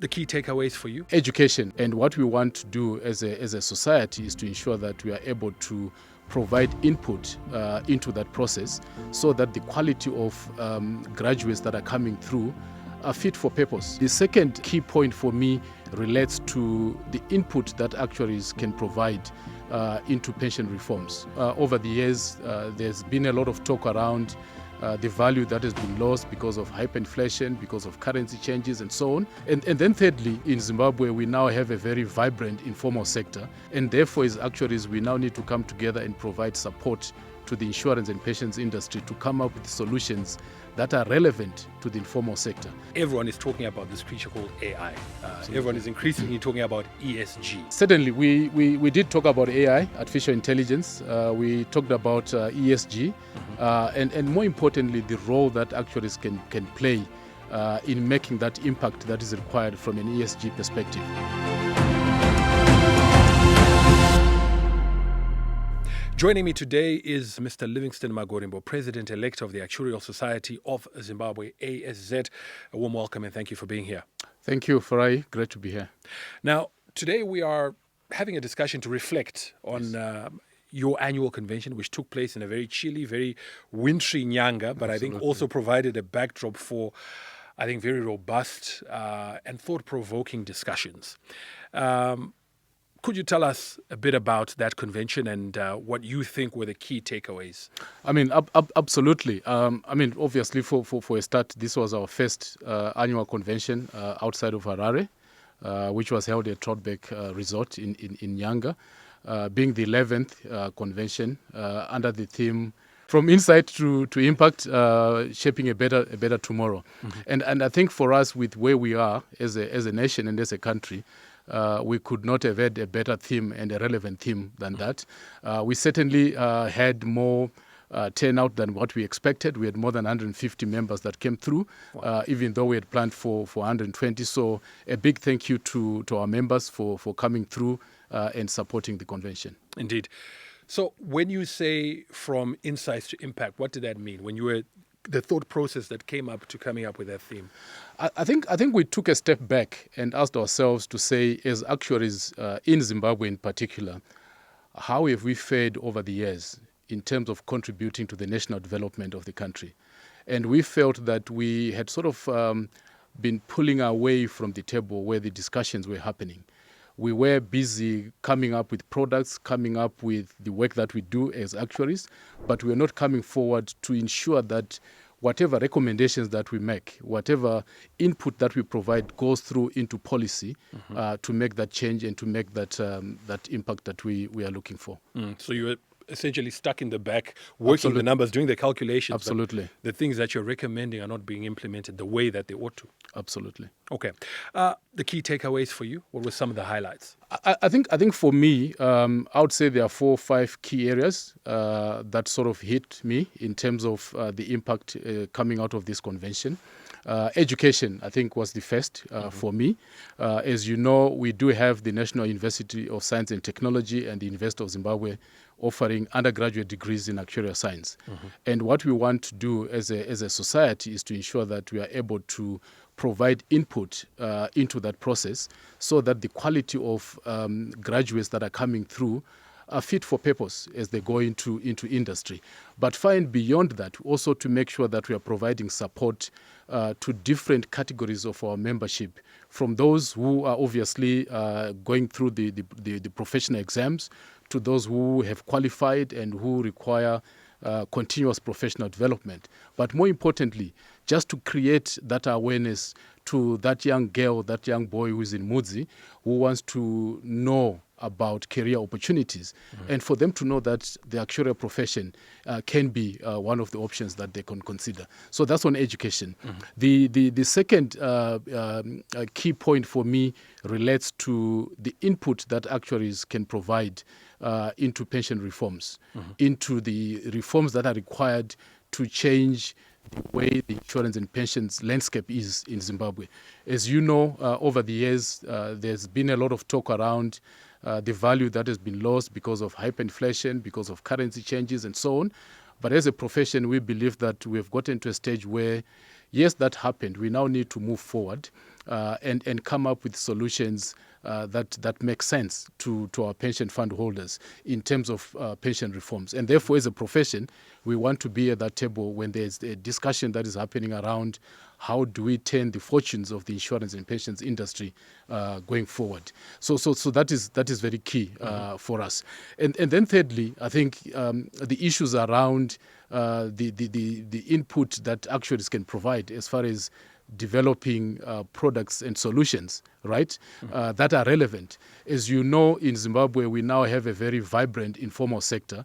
the key takeaways for you? Education. And what we want to do as a society is to ensure that we are able to provide input into that process so that the quality of graduates that are coming through are fit for purpose. The second key point for me relates to the input that actuaries can provide into pension reforms. Over the years, there's been a lot of talk around the value that has been lost because of hyperinflation, because of currency changes and so on. And then thirdly, in Zimbabwe, we now have a very vibrant informal sector. And therefore, as actuaries, we now need to come together and provide support to the insurance and pensions industry to come up with solutions that are relevant to the informal sector. Everyone is talking about this creature called AI. Everyone is increasingly talking about ESG. Certainly, we did talk about AI, artificial intelligence. We talked about ESG, and more importantly, the role that actuaries can play in making that impact that is required from an ESG perspective. Joining me today is Mr. Livingstone Magorimbo, President-elect of the Actuarial Society of Zimbabwe, ASZ. A warm welcome and thank you for being here. Thank you, Farai. Great to be here. Now, today we are having a discussion to reflect on your annual convention, which took place in a very chilly, very wintry Nyanga, but I think also provided a backdrop for, I think, very robust and thought-provoking discussions. Could you tell us a bit about that convention and what you think were the key takeaways? I mean, absolutely. Obviously, for a start, this was our first annual convention outside of Harare, which was held at Troutbeck Resort in Nyanga, being the 11th convention under the theme From Insight to Impact, Shaping a Better Tomorrow. Mm-hmm. And I think for us, with where we are as a nation and as a country, we could not have had a better theme and a relevant theme than that. We certainly had more turnout than what we expected. We had more than 150 members that came through, even though we had planned for 120. So a big thank you to our members for coming through and supporting the convention. Indeed. So when you say from insights to impact, what did that mean? When you were the thought process that came up to coming up with that theme? I think we took a step back and asked ourselves to say, as actuaries in Zimbabwe in particular, how have we fared over the years in terms of contributing to the national development of the country? And we felt that we had sort of been pulling away from the table where the discussions were happening. We were busy coming up with products, coming up with the work that we do as actuaries, but we are not coming forward to ensure that whatever recommendations that we make, whatever input that we provide goes through into policy to make that change and to make that impact that we are looking for. So you were essentially stuck in the back, working the numbers, doing the calculations. Absolutely. The things that you're recommending are not being implemented the way that they ought to. Absolutely. Okay. The key takeaways for you, what were some of the highlights? I think for me, I would say there are 4 or 5 key areas that sort of hit me in terms of the impact coming out of this convention. Education, I think, was the first for me. As you know, we do have the National University of Science and Technology and the University of Zimbabwe offering undergraduate degrees in actuarial science. And what we want to do as a society is to ensure that we are able to provide input into that process so that the quality of graduates that are coming through are fit for purpose as they go into industry. But find beyond that also to make sure that we are providing support to different categories of our membership, from those who are obviously going through the professional exams to those who have qualified and who require continuous professional development. But more importantly, just to create that awareness to that young girl, that young boy who is in Mudzi, who wants to know about career opportunities, and for them to know that the actuarial profession can be one of the options that they can consider. So that's on education. The second key point for me relates to the input that actuaries can provide into pension reforms, into the reforms that are required to change the way the insurance and pensions landscape is in Zimbabwe. As you know, over the years, there's been a lot of talk around the value that has been lost because of hyperinflation, because of currency changes and so on. But as a profession, we believe that we've gotten to a stage where yes, that happened. We now need to move forward and come up with solutions that make sense to our pension fund holders in terms of pension reforms. And therefore, as a profession, we want to be at that table when there's a discussion that is happening around how do we turn the fortunes of the insurance and pensions industry going forward. So that is very key for us. And then thirdly, I think the issues around the input that actuaries can provide as far as developing products and solutions, right, that are relevant. As you know, in Zimbabwe, we now have a very vibrant informal sector,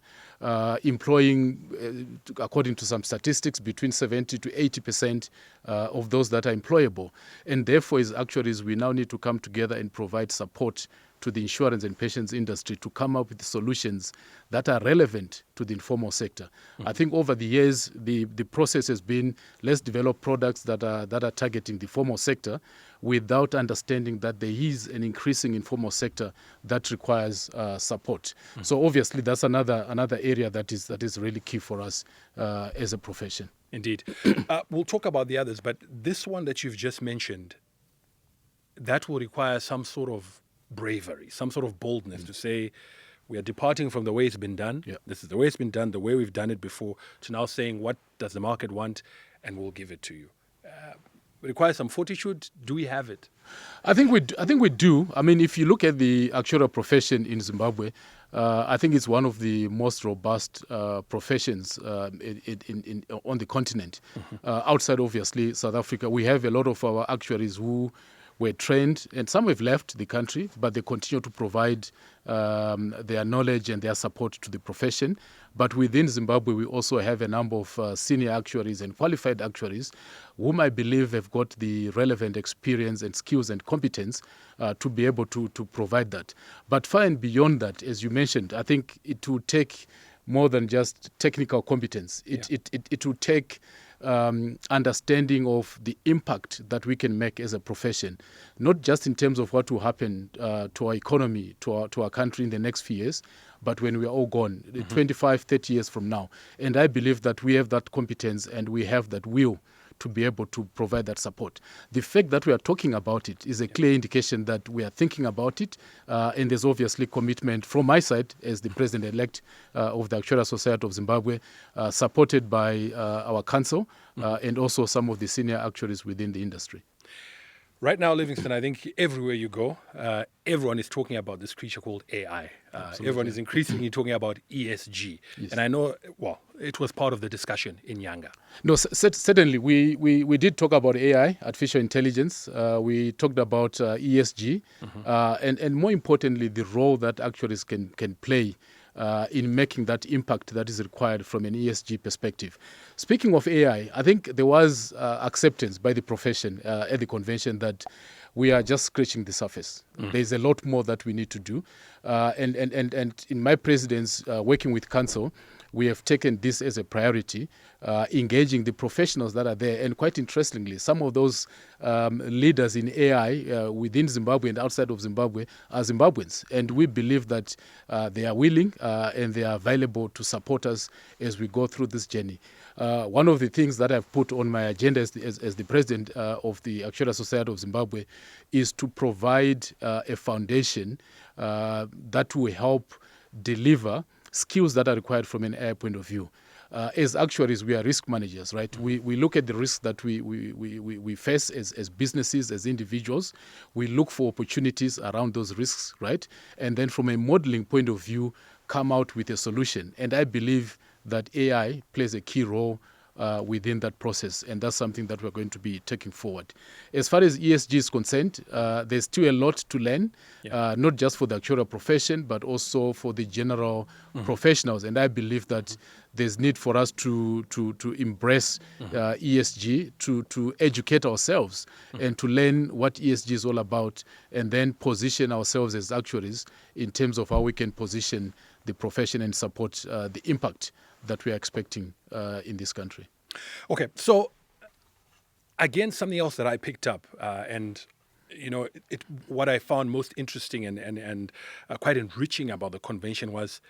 employing, according to some statistics, between 70 to 80% of those that are employable. And therefore, as actuaries, we now need to come together and provide support to the insurance and pensions industry to come up with solutions that are relevant to the informal sector. I think over the years, the process has been, let's develop products that are targeting the formal sector without understanding that there is an increasing informal sector that requires support. So obviously, that's another area that is really key for us as a profession. Indeed. We'll talk about the others, but this one that you've just mentioned, that will require some sort of bravery, some sort of boldness to say we are departing from the way it's been done. Yeah. This is the way it's been done, the way we've done it before, to now saying what does the market want, and we'll give it to you. It requires some fortitude. Do we have it? I think we do. I mean, if you look at the actuarial profession in Zimbabwe, I think it's one of the most robust professions on the continent. Outside, obviously, South Africa, we have a lot of our actuaries who were trained, and some have left the country, but they continue to provide their knowledge and their support to the profession. But within Zimbabwe, we also have a number of senior actuaries and qualified actuaries whom I believe have got the relevant experience and skills and competence to be able to provide that. But far and beyond that, as you mentioned, I think it will take more than just technical competence. It will take understanding of the impact that we can make as a profession, not just in terms of what will happen to our economy, to our country in the next few years, but when we are all gone, 25, 30 years from now. And I believe that we have that competence and we have that will to be able to provide that support. The fact that we are talking about it is a clear indication that we are thinking about it, and there's obviously commitment from my side as the president-elect of the Actuarial Society of Zimbabwe, supported by our council and also some of the senior actuaries within the industry. Right now, Livingston, I think everywhere you go, everyone is talking about this creature called AI. Everyone is increasingly talking about ESG. Yes. And I know, well, it was part of the discussion in Nyanga. No, certainly. We did talk about AI, artificial intelligence. We talked about ESG, and more importantly, the role that actuaries can play in making that impact that is required from an ESG perspective. Speaking of AI, I think there was acceptance by the profession at the convention that we are just scratching the surface. There's a lot more that we need to do. And in my presidency, working with council, we have taken this as a priority, engaging the professionals that are there. And quite interestingly, some of those leaders in AI within Zimbabwe and outside of Zimbabwe are Zimbabweans. And we believe that they are willing and they are available to support us as we go through this journey. One of the things that I've put on my agenda as the president of the Actuarial Society of Zimbabwe is to provide a foundation that will help deliver skills that are required from an AI point of view. As actuaries, we are risk managers, right? We look at the risks that we face as businesses, as individuals. We look for opportunities around those risks, right? And then from a modeling point of view, come out with a solution. And I believe that AI plays a key role within that process, and that's something that we're going to be taking forward. As far as ESG is concerned, there's still a lot to learn, not just for the actuarial profession, but also for the general professionals. And I believe that there's need for us to embrace ESG, to educate ourselves and to learn what ESG is all about, and then position ourselves as actuaries in terms of how we can position the profession and support the impact that we are expecting in this country. Okay, so again, something else that I picked up, and you know, what I found most interesting and quite enriching about the convention was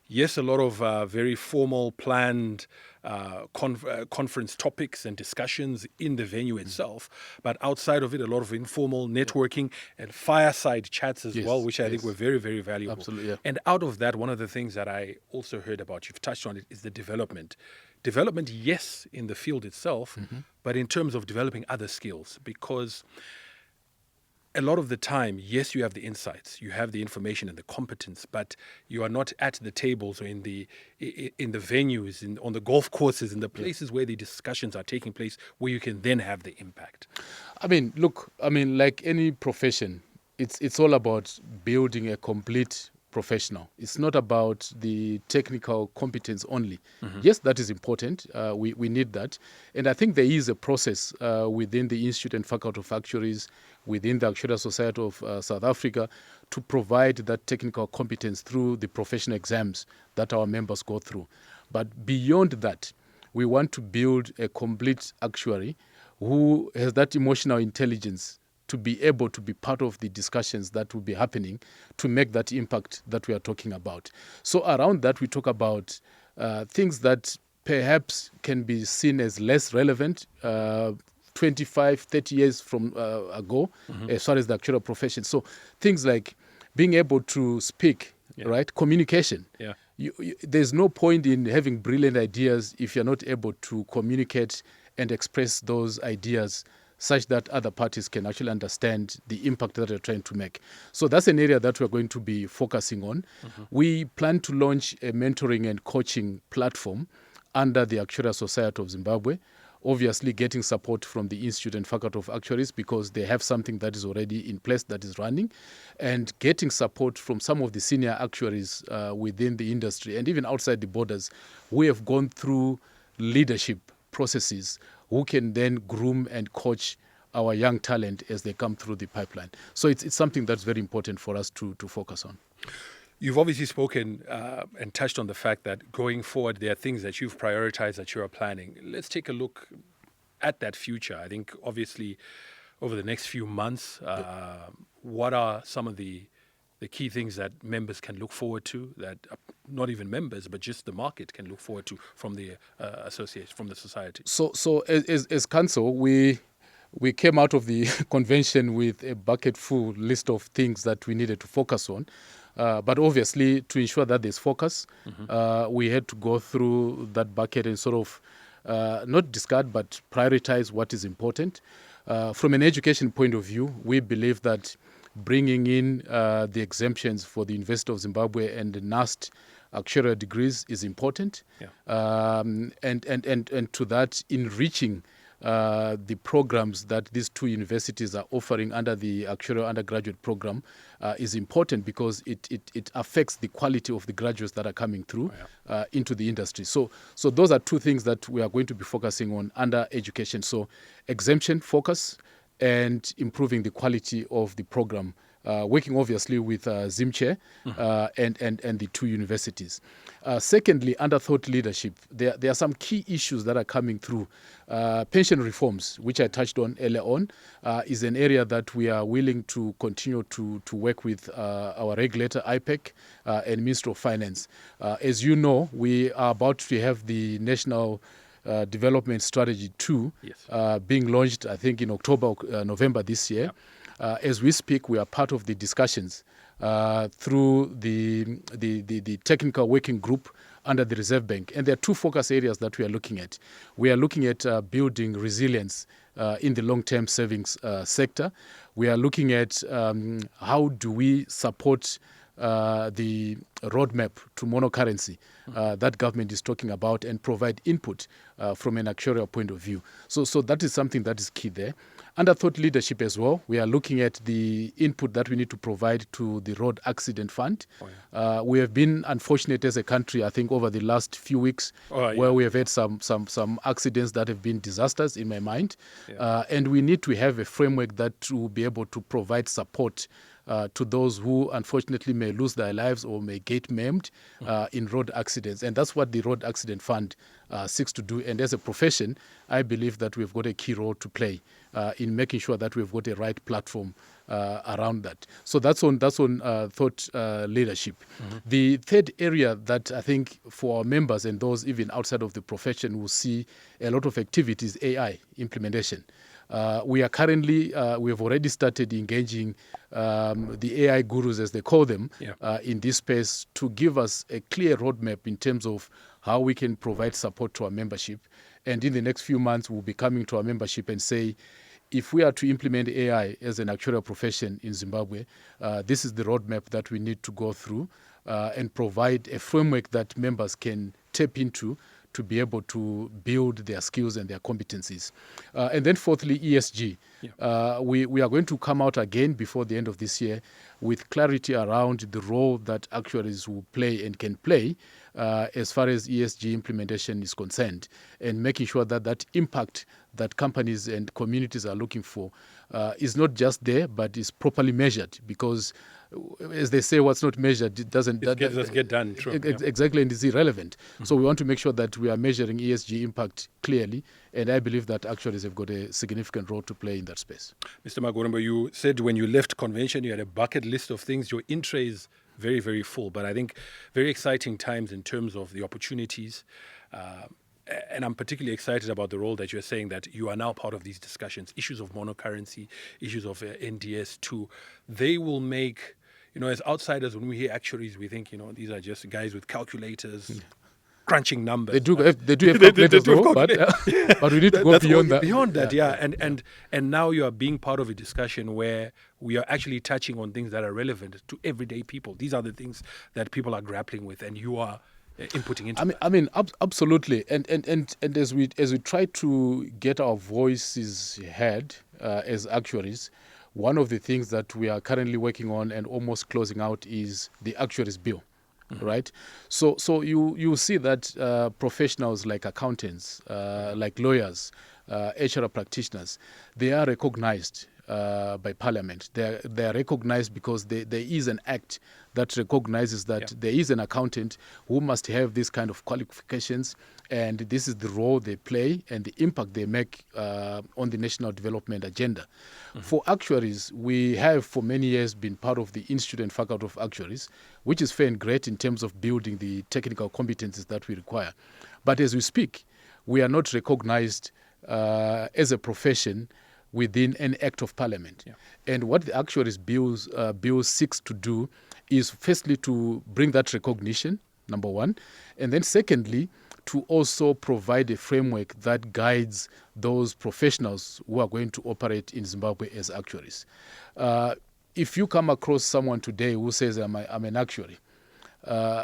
Yes, a lot of very formal, planned conference topics and discussions in the venue itself, but outside of it, a lot of informal networking and fireside chats as well, which I think were very, very valuable. Absolutely, yeah. And out of that, one of the things that I also heard about, you've touched on it, is the development. Development, yes, in the field itself, but in terms of developing other skills, because a lot of the time, yes, you have the insights, you have the information and the competence, but you are not at the tables or in the venues, on the golf courses, in the places where the discussions are taking place, where you can then have the impact. I mean, look, like any profession, it's all about building a complete professional. It's not about the technical competence only. Yes, that is important. We need that. And I think there is a process within the Institute and Faculty of Actuaries, within the Actuarial Society of South Africa, to provide that technical competence through the professional exams that our members go through. But beyond that, we want to build a complete actuary who has that emotional intelligence to be able to be part of the discussions that will be happening to make that impact that we are talking about. So around that, we talk about things that perhaps can be seen as less relevant 25, 30 years from ago, as far as the actuarial profession. So things like being able to speak, right? Communication. Yeah. There's no point in having brilliant ideas if you're not able to communicate and express those ideas such that other parties can actually understand the impact that you're trying to make. So that's an area that we're going to be focusing on. We plan to launch a mentoring and coaching platform under the Actuarial Society of Zimbabwe, obviously getting support from the Institute and Faculty of Actuaries because they have something that is already in place that is running, and getting support from some of the senior actuaries within the industry and even outside the borders who have gone through leadership processes, who can then groom and coach our young talent as they come through the pipeline. So it's something that's very important for us to focus on. You've obviously spoken and touched on the fact that going forward, there are things that you've prioritized that you are planning. Let's take a look at that future. I think obviously over the next few months, what are some of the key things that members can look forward to, that not even members, but just the market can look forward to from the association, from the society? So as council, we came out of the convention with a bucket full list of things that we needed to focus on. But obviously, to ensure that there's focus, we had to go through that bucket and sort of not discard, but prioritize what is important. From an education point of view, we believe that bringing in the exemptions for the University of Zimbabwe and the NAST actuarial degrees is important. And to that, enriching the programs that these two universities are offering under the actuarial undergraduate program is important because it affects the quality of the graduates that are coming through into the industry. So those are two things that we are going to be focusing on under education. So exemption focus and improving the quality of the program, working obviously with ZimChair and the two universities. Secondly, under thought leadership, there are some key issues that are coming through. Pension reforms, which I touched on earlier on, is an area that we are willing to continue to work with our regulator, IPEC, and Ministry of Finance. As you know, we are about to have the National Development Strategy 2 being launched, I think, in October, November this year. As we speak, we are part of the discussions through the technical working group under the Reserve Bank. And there are two focus areas that we are looking at. We are looking at building resilience in the long-term savings sector. We are looking at how do we support the roadmap to monocurrency that government is talking about and provide input from an actuarial point of view. So that is something that is key there. Under thought leadership as well, we are looking at the input that we need to provide to the road accident fund. We have been unfortunate as a country, I think, over the last few weeks where we have had some accidents that have been disasters in my mind. And we need to have a framework that will be able to provide support to those who unfortunately may lose their lives or may get maimed in road accidents. And that's what the Road Accident Fund seeks to do. And as a profession, I believe that we've got a key role to play in making sure that we've got a right platform around that. So that's on thought leadership. The third area that I think for our members and those even outside of the profession will see a lot of activities, AI implementation. We are currently, we have already started engaging the AI gurus, as they call them, in this space to give us a clear roadmap in terms of how we can provide support to our membership. And in the next few months, we'll be coming to our membership and say, if we are to implement AI as an actuarial profession in Zimbabwe, this is the roadmap that we need to go through and provide a framework that members can tap into to be able to build their skills and their competencies. And then fourthly, ESG. We are going to come out again before the end of this year with clarity around the role that actuaries will play and can play as far as ESG implementation is concerned, and making sure that that impact that companies and communities are looking for is not just there, but is properly measured, because as they say, what's not measured, it doesn't get done. True. Exactly, and it's irrelevant. So we want to make sure that we are measuring ESG impact clearly, and I believe that actuaries have got a significant role to play in that space. Mr. Magorumba, you said when you left convention, you had a bucket list of things. Your in tray is very, very full, but I think very exciting times in terms of the opportunities. And I'm particularly excited about the role that you're saying that you are now part of these discussions, issues of monocurrency, issues of NDS2. They will make, as outsiders, when we hear actuaries, we think, these are just guys with calculators, crunching numbers. They do have calculators, but we need to go beyond that. Beyond that, yeah. And now you are being part of a discussion where we are actually touching on things that are relevant to everyday people. These are the things that people are grappling with, and you are inputting into. Absolutely. And as we try to get our voices heard as actuaries, one of the things that we are currently working on and almost closing out is the actuaries bill. Right, so you see that professionals like accountants, like lawyers, HR practitioners, they are recognized by Parliament. They are recognized because there is an act that recognizes that there is an accountant who must have these kind of qualifications, and this is the role they play and the impact they make on the national development agenda. For actuaries, we have for many years been part of the Institute and Faculty of Actuaries, which is fair and great in terms of building the technical competencies that we require. But as we speak, we are not recognized as a profession within an act of Parliament. And what the Actuaries bill seeks to do is firstly to bring that recognition, number one, and then secondly, to also provide a framework that guides those professionals who are going to operate in Zimbabwe as actuaries. If you come across someone today who says, I'm an actuary,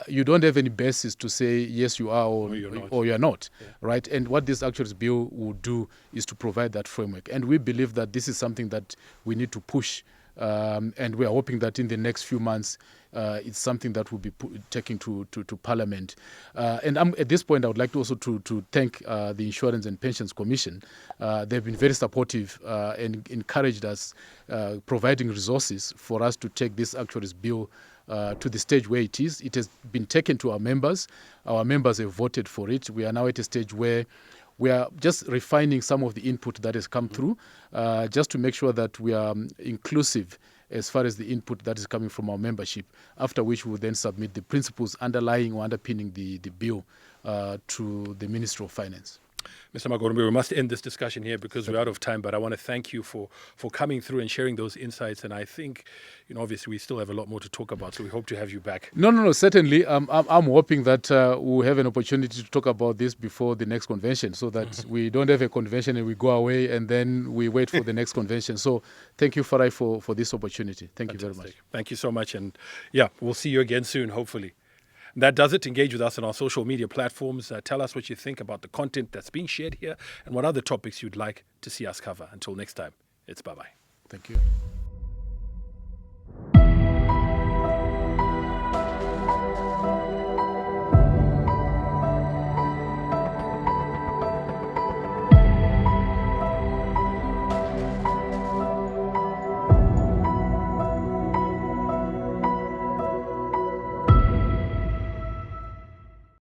you don't have any basis to say yes you are or you're not, right? And what this actuaries bill will do is to provide that framework, and we believe that this is something that we need to push, and we are hoping that in the next few months it's something that will be taken to Parliament. And at this point, I would like to also to thank the Insurance and Pensions Commission. They've been very supportive and encouraged us, providing resources for us to take this actuaries bill to the stage where it is. It has been taken to our members. Our members have voted for it. We are now at a stage where we are just refining some of the input that has come through, just to make sure that we are inclusive as far as the input that is coming from our membership, after which we will then submit the principles underlying or underpinning the bill to the Ministry of Finance. Mr. Magorumba, we must end this discussion here because we're out of time, but I want to thank you for coming through and sharing those insights. And I think, obviously we still have a lot more to talk about, so we hope to have you back. No, certainly. I'm hoping that we'll have an opportunity to talk about this before the next convention, so that we don't have a convention and we go away and then we wait for the next convention. So thank you, Farai, for this opportunity. Thank you very much. Thank you so much. And we'll see you again soon, hopefully. That does it. Engage with us on our social media platforms. Tell us what you think about the content that's being shared here and what other topics you'd like to see us cover. Until next time, it's bye-bye. Thank you.